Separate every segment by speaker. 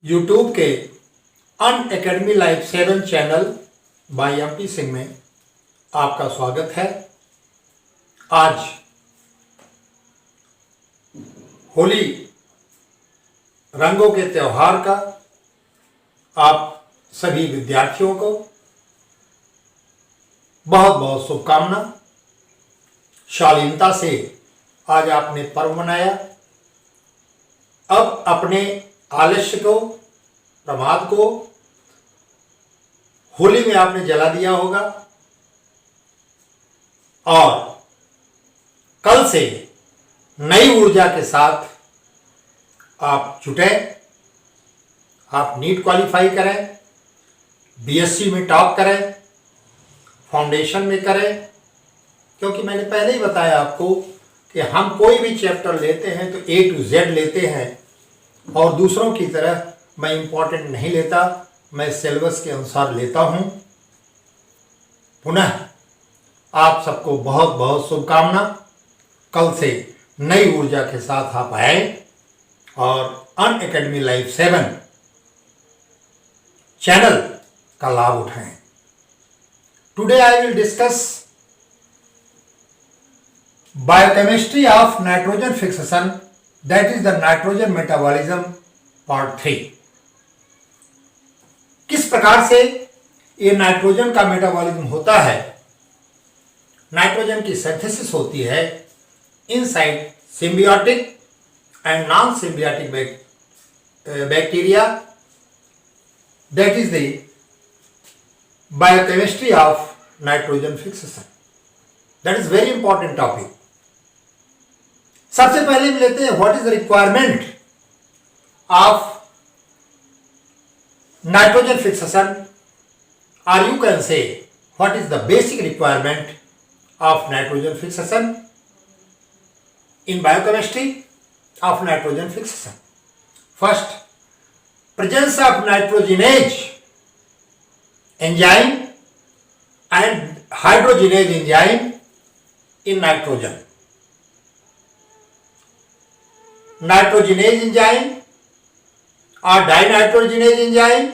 Speaker 1: YouTube के Unacademy live 7 channel by MP Singh में आपका स्वागत है। आज होली रंगों के त्योहार का आप सभी विद्यार्थियों को बहुत बहुत शुभकामना। शालीनता से आज आपने पर्व मनाया। अब अपने आलस्य को, प्रमाद को होली में आपने जला दिया होगा और कल से नई ऊर्जा के साथ आप जुटे। आप नीट क्वालिफाई करें, बीएससी में टॉप करें, फाउंडेशन में करें, क्योंकि मैंने पहले ही बताया आपको कि हम कोई भी चैप्टर लेते हैं तो A to Z लेते हैं और दूसरों की तरह मैं इम्पोर्टेंट नहीं लेता, मैं सिलेबस के अनुसार लेता हूं। पुनः आप सबको बहुत बहुत शुभकामना। कल से नई ऊर्जा के साथ आप आए और अन एकेडमी लाइव 7 चैनल का लाभ उठाएं। Today I will discuss biochemistry of nitrogen fixation, that is the nitrogen metabolism part 3। किस प्रकार से ये नाइट्रोजन का मेटाबॉलिज्म होता है, नाइट्रोजन की सिंथेसिस होती है inside symbiotic and non symbiotic bacteria, that is the biochemistry of nitrogen fixation. That is very important topic. सबसे पहले हम लेते हैं what is the requirement of nitrogen fixation, or you can say what is the basic requirement of nitrogen fixation in biochemistry of nitrogen fixation. First, presence of nitrogenase enzyme and hydrogenase enzyme in nitrogen. Nitrogenase enzyme or dinitrogenase enzyme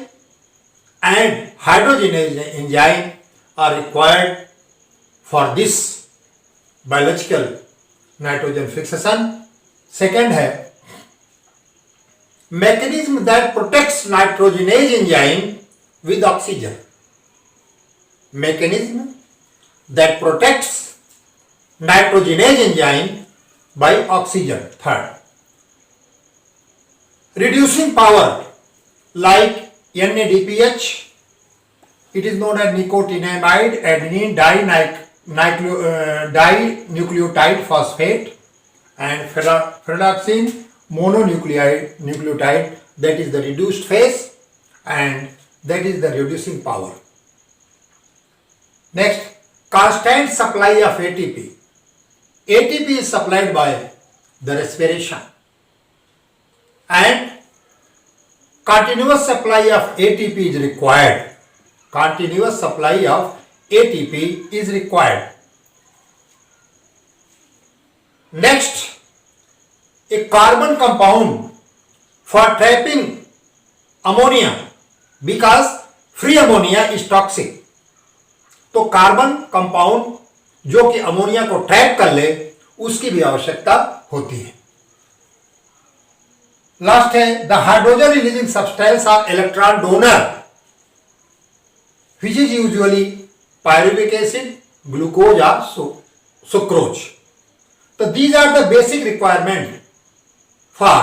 Speaker 1: and hydrogenase enzyme are required for this biological nitrogen fixation. Second है mechanism that protects nitrogenase enzyme with oxygen. Mechanism that protects nitrogenase enzyme by oxygen. Third, reducing power like NADPH, it is known as nicotinamide adenine dinucleotide phosphate, and ferroxine mononucleotide, that is the reduced phase and that is the reducing power. Next, constant supply of ATP. ATP is supplied by the respiration and continuous supply of ATP is required. Continuous supply of ATP is required. Next, a carbon compound for trapping ammonia because free ammonia is toxic. तो carbon compound जो कि ammonia को trap कर ले, उसकी भी आवश्यकता होती है। लास्ट है the hydrogen releasing substance of electron donor which is usually pyruvic acid, glucose और सुक्रोज। तो these are the basic requirement for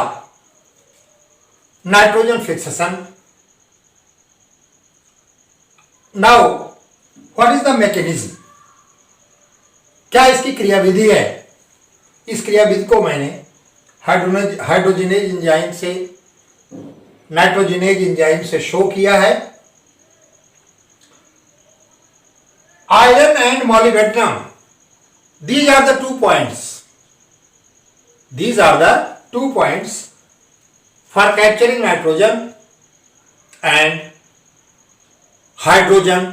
Speaker 1: nitrogen fixation. Now what is the mechanism, क्या इसकी क्रियाविधि है? इस क्रियाविधि को मैंने हाइड्रोजनेज एंजाइम से, नाइट्रोजनेज एंजाइम से शो किया है। Iron and molybdenum, these are the 2 points. These are the 2 points for capturing nitrogen and hydrogen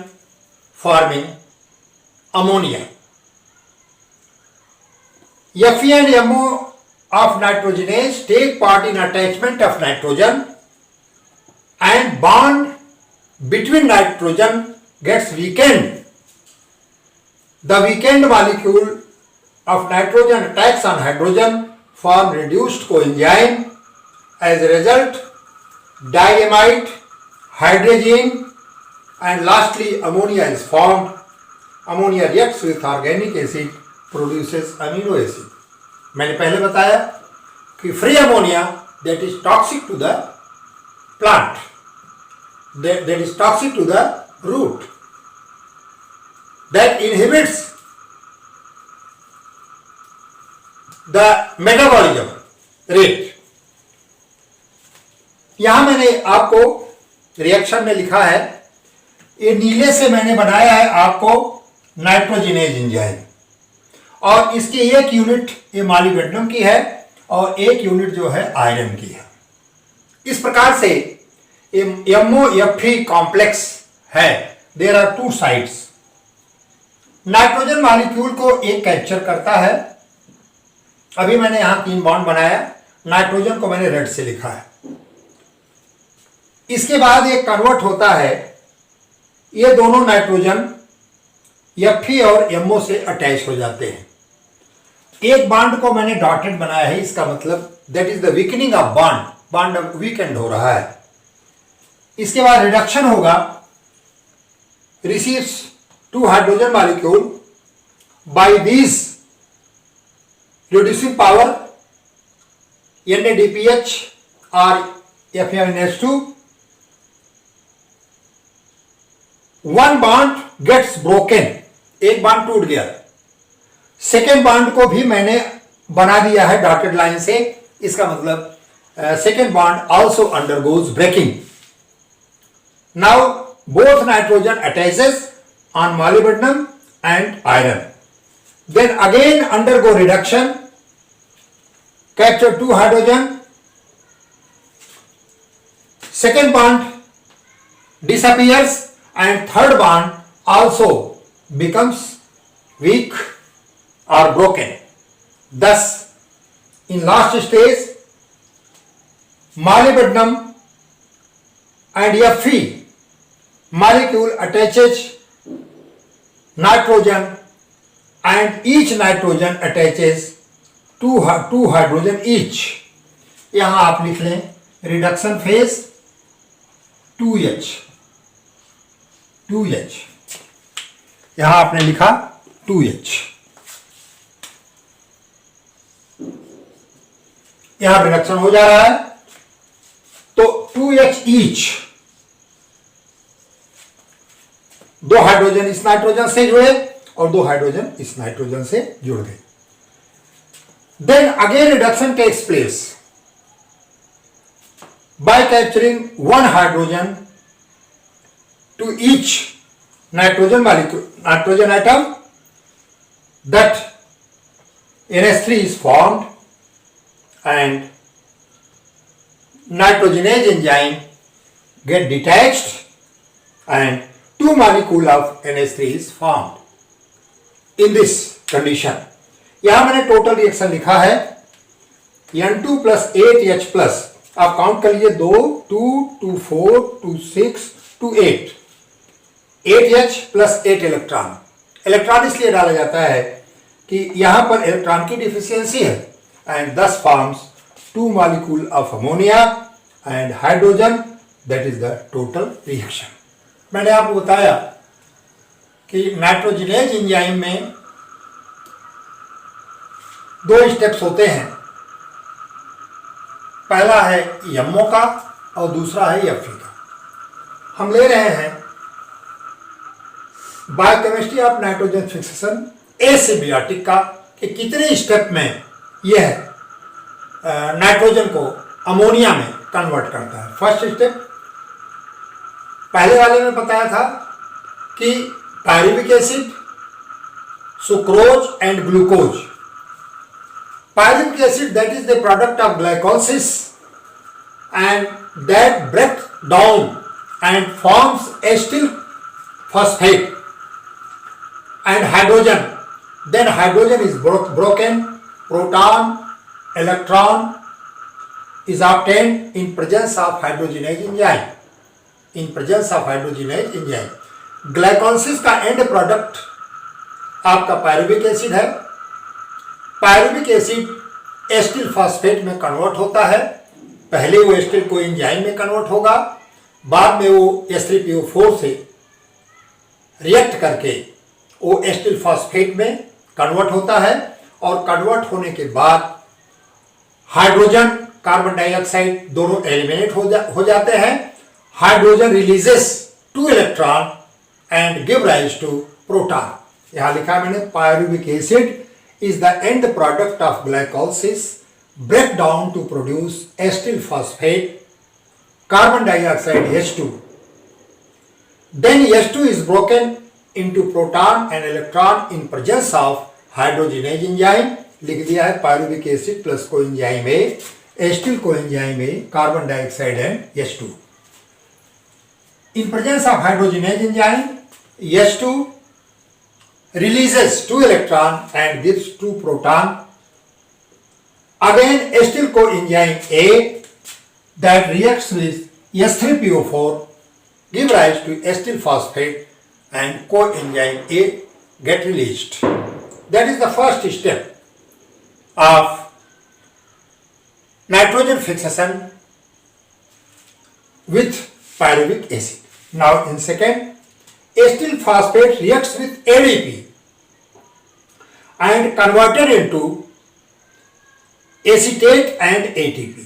Speaker 1: forming ammonia. Fe and MO of nitrogenase take part in attachment of nitrogen and bond between nitrogen gets weakened. The weakened molecule of nitrogen attacks on hydrogen, form reduced coenzyme. As a result, diamide, hydrogen, and lastly ammonia is formed. Ammonia reacts with organic acid, produces amino acid. मैंने पहले बताया कि free ammonia that is toxic to the plant, that is toxic to the root, that inhibits the metabolism rate. यहां मैंने आपको reaction में लिखा है, ये नीले से मैंने बनाया है आपको नाइट्रोजिनेज एंजाइम, और इसकी एक यूनिट ये मॉलिब्डेनम की है और एक यूनिट जो है आयरन की है. इस प्रकार से MOF कॉम्प्लेक्स है. There are two sides. Nitrogen molecule को एक कैप्चर करता है. अभी मैंने यहां 3 बॉन्ड बनाया, नाइट्रोजन को मैंने रेड से लिखा है. इसके बाद ये कन्वर्ट होता है, ये दोनों नाइट्रोजन Fe और MO से अटैच हो जाते हैं. एक बॉन्ड को मैंने डॉटेड बनाया है, इसका मतलब that is the weakening of bond. Bond अब वीकेंड हो रहा है. इसके बाद रिडक्शन होगा, receives 2 hydrogen molecule by this reducing power NADPH or FeNH2. One bond gets broken. एक बॉन्ड टूट गया. सेकेंड बॉन्ड को भी मैंने बना दिया है डॉटेड लाइन से. इसका मतलब second bond also undergoes breaking. Now both nitrogen attaches on molybdenum and iron. Then again undergo reduction, capture 2 hydrogen, second bond disappears and third bond also becomes weak or broken. Thus, in last stage, molybdenum and Fe molecule attaches nitrogen and each nitrogen attaches 2 hydrogen each. यहां आप लिख लें reduction phase 2H. यहां आपने लिखा 2H. यहां reduction हो जा रहा है, तो 2H ईच. 2 हाइड्रोजन इस नाइट्रोजन से जुड़े और 2 हाइड्रोजन इस नाइट्रोजन से जुड़ गए. Then again reduction takes place by capturing 1 hydrogen to each nitrogen molecule, nitrogen atom, that NH3 is formed and nitrogenase enzyme get detached and 2 molecule of NH3 is formed. In this condition, यहां मैंने total reaction लिखा है N2 plus 8H plus. आप count कर लीजिए 2, 2, 2, 4, 2, 6, 2, 8. 8H plus 8 electron. Electron इसलिए डाला जाता है कि यहां पर इलेक्ट्रॉन की डिफिशियंसी है and thus forms 2 molecule of ammonia and hydrogen. That is the total reaction. मैंने आपको बताया कि नाइट्रोजिनेज एंजाइम में 2 स्टेप्स होते हैं. पहला है MO का और दूसरा है Fe का. हम ले रहे हैं बायोकेमिस्ट्री ऑफ नाइट्रोजन फिक्सेशन एसिम्बियोटिक का, कि कितने स्टेप में यह नाइट्रोजन को अमोनिया में कन्वर्ट करता है. फर्स्ट स्टेप पहले वाले में बताया था कि pyruvic acid, sucrose and glucose. Pyruvic acid that is the product of glycolysis and that breaks down and forms acetyl phosphate and hydrogen. Then hydrogen is broken, proton, electron is obtained in presence of hydrogenase enzyme. in presence of hydrogenase enzyme. Glycolysis का and product आपका pyruvic acid है. Pyruvic acid acetyl phosphate में convert होता है. पहले वो acetyl को enzyme में कन्वर्ट होगा, बाद में वो H3PO4 से रिएक्ट करके वो एसिटिल फॉस्फेट में कन्वर्ट होता है और कन्वर्ट होने के बाद हाइड्रोजन कार्बन डाइऑक्साइड दोनों एलिमिनेट हो जाते हैं. Hydrogen releases 2 electron and give rise to proton. यहां लिखा मैंने pyruvic acid is the end product of glycolysis break down to produce acetyl phosphate carbon dioxide H2. Then H2 is broken into proton and electron in presence of hydrogenase enzyme. लिख दिया है pyruvic acid plus coenzyme A, acetyl coenzyme A, carbon dioxide and H2. In presence of hydrogenase enzyme, H2 releases 2 electron and gives 2 proton. Again acetyl coenzyme A that reacts with H3PO4 give rise to acetyl phosphate and coenzyme A get released. That is the first step of nitrogen fixation with pyruvic acid. Now in second, acetyl phosphate reacts with ADP and converted into acetate and ATP.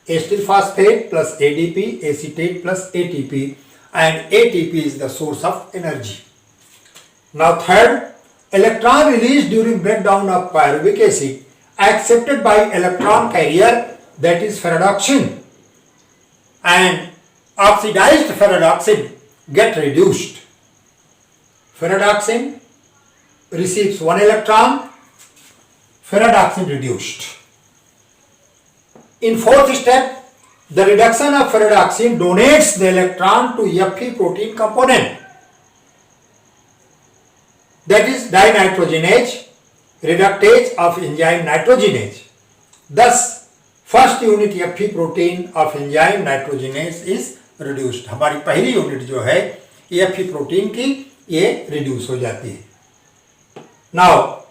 Speaker 1: Acetyl phosphate plus ADP, acetate plus ATP, and ATP is the source of energy. Now third, electron released during breakdown of pyruvic acid accepted by electron carrier, that is ferredoxin, and oxidized ferredoxin get reduced. Ferredoxin receives 1 electron, ferredoxin reduced. In fourth step, the reduction of ferredoxin donates the electron to Fe protein component, that is dinitrogenase reductase of enzyme nitrogenase. Thus, first unit Fe protein of enzyme nitrogenase is reduced. हमारी पहली unit जो है Fe protein की ये reduce हो जाती है. Now,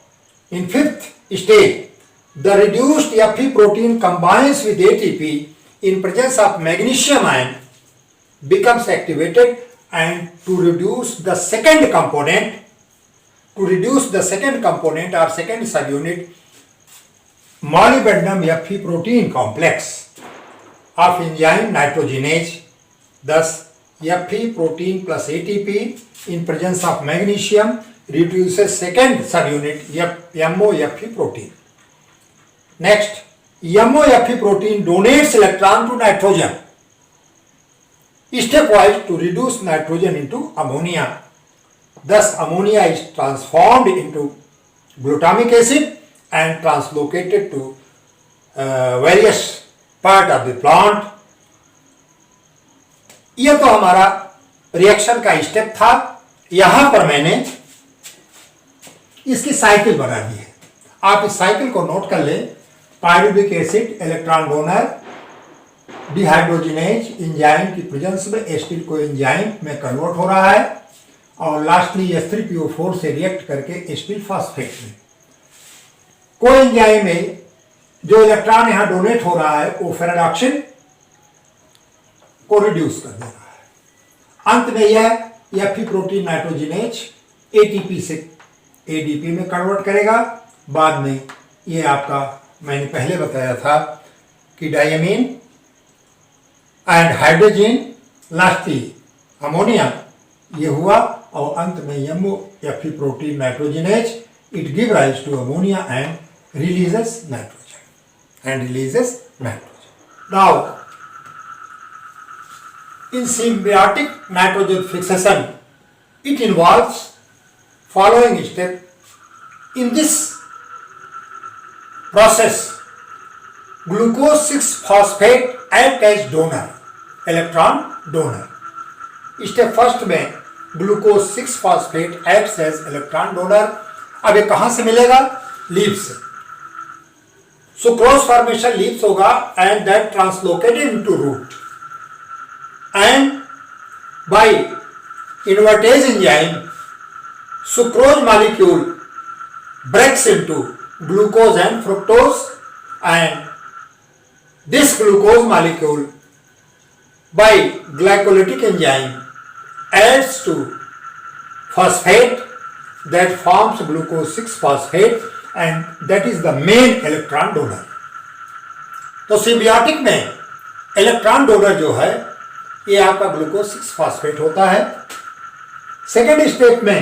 Speaker 1: in fifth stage, the reduced Fe protein combines with ATP in presence of magnesium ion, becomes activated, and to reduce the second component or second subunit, molybdenum Fe protein complex of enzyme nitrogenase. Thus Fe protein plus ATP in presence of magnesium reduces second subunit MOFE protein. Next, MOFE protein donates electron to nitrogen stepwise to reduce nitrogen into ammonia. Thus, ammonia is transformed into glutamic acid and translocated to various part of the plant. यह तो हमारा reaction का step था. यहां पर मैंने इसकी cycle बना दी है. आप इस साइकिल को नोट कर लें. Pyruvic acid electron donor dehydrogenase enzyme की प्रेजेंस में एसिटिल कोएंजाइम में कन्वर्ट हो रहा है और लास्टली H3PO4 से रिएक्ट करके एसिटिल फॉस्फेट में. कोएंजाइम में जो इलेक्ट्रॉन यहां डोनेट हो रहा है वो फेरेडॉक्सिन को रिड्यूस कर दे रहा है. अंत में यह Fe प्रोटीन नाइट्रोजिनेज ATP से ADP में कन्वर्ट करेगा. बाद में ये आपका मैंने पहले बताया था कि diamine and hydrogen lastly ammonia ये हुआ और अंत में MOFE protein nitrogenase it give rise to ammonia and releases nitrogen. Now in symbiotic nitrogen fixation it involves following step. In this process, glucose 6-phosphate act as donor, electron donor. Step first में glucose 6-phosphate acts as electron donor. अब ये कहाँ से मिलेगा? Leaf से. Sucrose formation leaves होगा and that translocated into root and by invertase enzyme, sucrose molecule breaks into glucose and fructose, and this glucose molecule by glycolytic enzyme adds to phosphate that forms glucose 6 phosphate, and that is the main electron donor. तो symbiotic में electron donor जो है ये आपका glucose 6 phosphate होता है। Second step में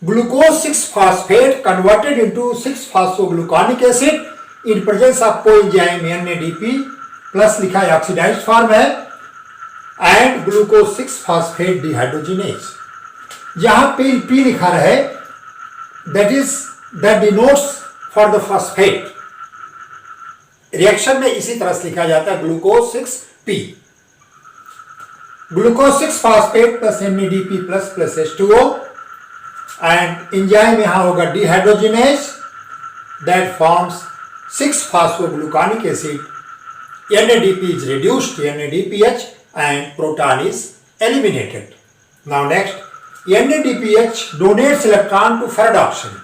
Speaker 1: glucose 6 phosphate converted into 6 phosphogluconic acid in presence of coenzyme NADP plus लिखा है ऑक्सीडाइज्ड फॉर्म है, एंड ग्लूकोज 6 फॉस्फेट डिहाइड्रोजिनेज। जहां P लिखा रहे that denotes for the phosphate. Reaction में इसी तरह से लिखा जाता है glucose 6P, glucose 6 phosphate plus NADP plus H2O, and enzyme यहां होगा dehydrogenase that forms 6 phosphogluconic acid. NADP is reduced to NADPH and proton is eliminated. Now next, NADPH donates electron to ferredoxin.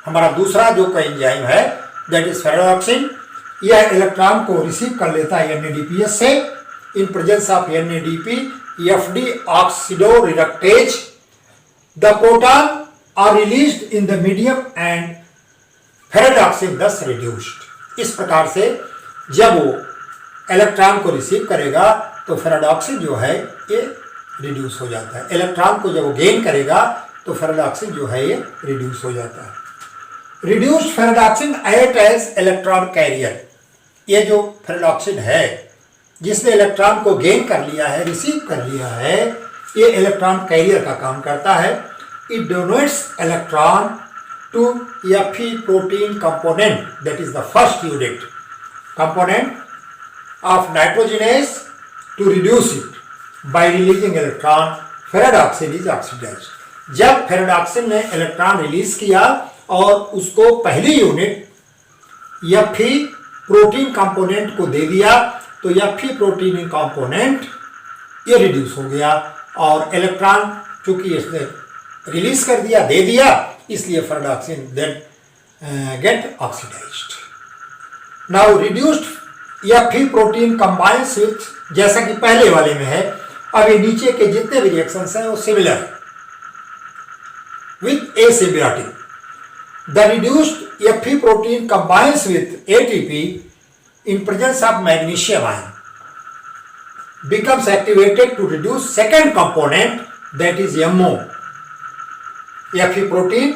Speaker 1: हमारा दूसरा जो coenzyme है that is ferredoxin, यह electron को receive कर लेता है NADPH से in presence of NADP FD oxidoreductase. The proton are released in the medium and ferredoxin thus reduced। इस प्रकार से जब वो इलेक्ट्रॉन को रिसीव करेगा तो फेरेडॉक्सिन जो है ये रिड्यूस हो जाता है। इलेक्ट्रॉन को जब वो गेन करेगा तो फेरेडॉक्सिन जो है ये रिड्यूस हो जाता है। Reduced ferredoxin act as electron carrier. ये जो फेरेडॉक्सिन है जिसने इलेक्ट्रॉन को गेन कर लिया है, रिसीव कर लिया है, ये इलेक्ट्रॉन कैरियर का काम करता है। It donates electron to Fe protein component that is the first unit component of nitrogenase to reduce it by releasing electron. Ferredoxin is oxidized। जब फेरेडॉक्सिन ने इलेक्ट्रॉन रिलीज किया और उसको पहली यूनिट Fe प्रोटीन कंपोनेंट को दे दिया तो Fe protein component ये रिड्यूस हो गया और इलेक्ट्रॉन चूंकि इसने रिलीज कर दिया, दे दिया, इसलिए ferredoxin then get oxidized. Now reduced Fe protein combines with, जैसा कि पहले वाले में है, अब ये नीचे के जितने भी रिएक्शंस हैं वो सिमिलर है with asymbiotic. The reduced Fe protein combines with ATP in presence of magnesium ion becomes activated to reduce second component that is MO, Fe protein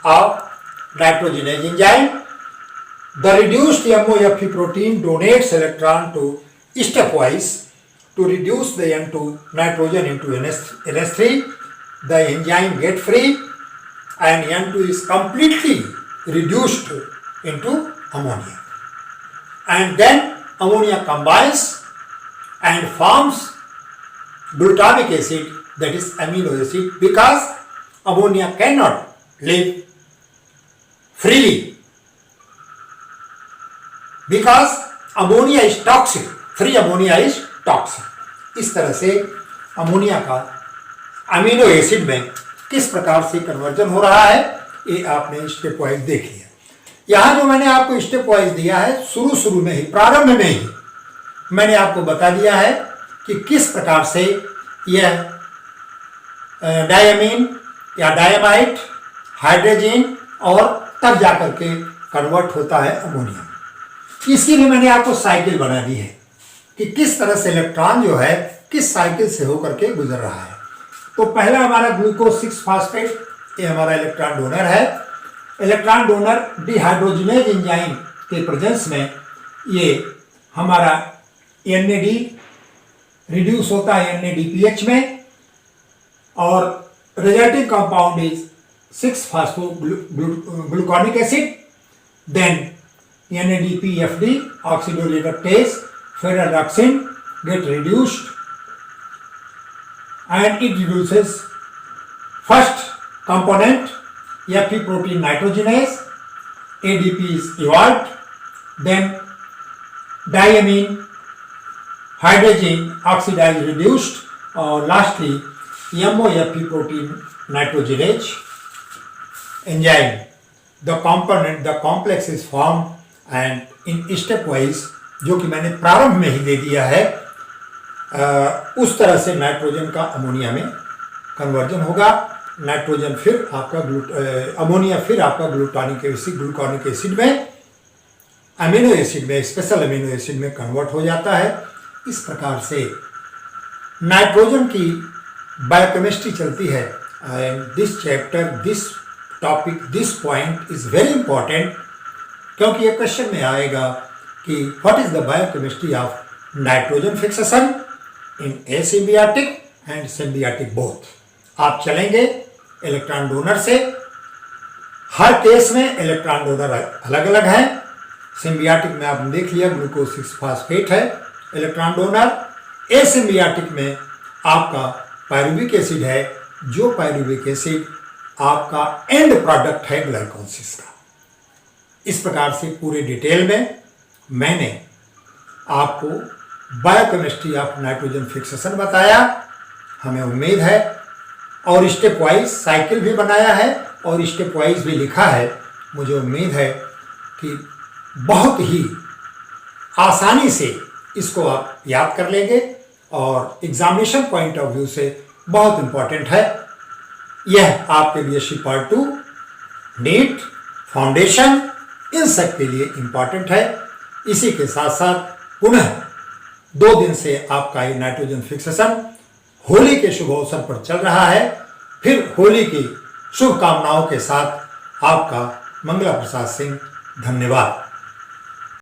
Speaker 1: of nitrogenase enzyme. The reduced MO Fe protein donates electron to stepwise to reduce the N2 nitrogen into NS3. The enzyme get free and N2 is completely reduced into ammonia. And then ammonia combines and forms glutamic acid, that is amino acid, because ammonia cannot live freely. Because ammonia is toxic, free ammonia is toxic. इस तरह से ammonia का amino acid में किस प्रकार से conversion हो रहा है ये आपने स्टेप वाइज देख लिया। यहाँ जो मैंने आपको स्टेप वाइज दिया है शुरू में ही, प्रारंभ में ही मैंने आपको बता दिया है कि किस प्रकार से यह डायमीन या डायमाइट, हाइड्रोजन और तब जाकर के कन्वर्ट होता है अमोनिया। इसके लिए मैंने आपको साइकिल बना दी है कि किस तरह से इलेक्ट्रॉन जो है किस साइकिल से होकर के गुजर रहा है। तो पहला हमारा ग्लूकोज 6 फॉस्फेट, ये हमारा इलेक्ट्रॉन डोनर है। इलेक्ट्रॉन डोनर डिहाइड्रोजनेज एंजाइम के प्रेजेंस में ये हमारा NAD रिड्यूस होता है NADPH में और resulting compound is 6 phosphogluconic acid, then NADP FD oxidoreductase ferredoxin get reduced and it reduces first component Fe protein nitrogenase, ADP is evolved, then diamine hydrogen oxidized reduced और lastly MOFP protein nitrogenase enzyme, the component, the complex is formed and in step wise, जो कि मैंने प्रारंभ में ही दे दिया है, उस तरह से नाइट्रोजन का अमोनिया में कन्वर्जन होगा। नाइट्रोजन फिर आपका अमोनिया फिर आपका ग्लूकोनिक एसिड में, अमीनो एसिड में, स्पेशल अमीनो एसिड में कन्वर्ट हो जाता है। इस प्रकार से नाइट्रोजन की बायोकेमिस्ट्री चलती है। And this chapter, this topic, this point is very important, क्योंकि ये क्वेश्चन में आएगा कि what is the biochemistry of nitrogen fixation in asymbiotic and symbiotic both. आप चलेंगे इलेक्ट्रॉन डोनर से, हर केस में इलेक्ट्रॉन डोनर अलग अलग है। सिम्बियाटिक में आपने देख लिया ग्लूकोज 6 फास्फेट है इलेक्ट्रॉन डोनर। एसिम्बियाटिक में आपका पायरुविक एसिड है, जो पायरुविक एसिड आपका एंड प्रोडक्ट है ग्लाइकोलिसिस का। इस प्रकार से पूरे डिटेल में मैंने आपको बायोकेमिस्ट्री ऑफ नाइट्रोजन फिक्सेशन बताया। हमें उम्मीद है, और स्टेप वाइज साइकिल भी बनाया है और स्टेप वाइज भी लिखा है। मुझे उम्मीद है कि बहुत ही आसानी से इसको आप याद कर लेंगे और एग्जामिनेशन पॉइंट ऑफ व्यू से बहुत इंपॉर्टेंट है। यह आपके BSc पार्ट 2, नीट, फाउंडेशन, इन सब के लिए इंपॉर्टेंट है। इसी के साथ साथ पुनः 2 दिन से आपका ये नाइट्रोजन फिक्सेशन होली के शुभ अवसर पर चल रहा है। फिर होली की शुभकामनाओं के साथ आपका मंगला प्रसाद सिंह, धन्यवाद।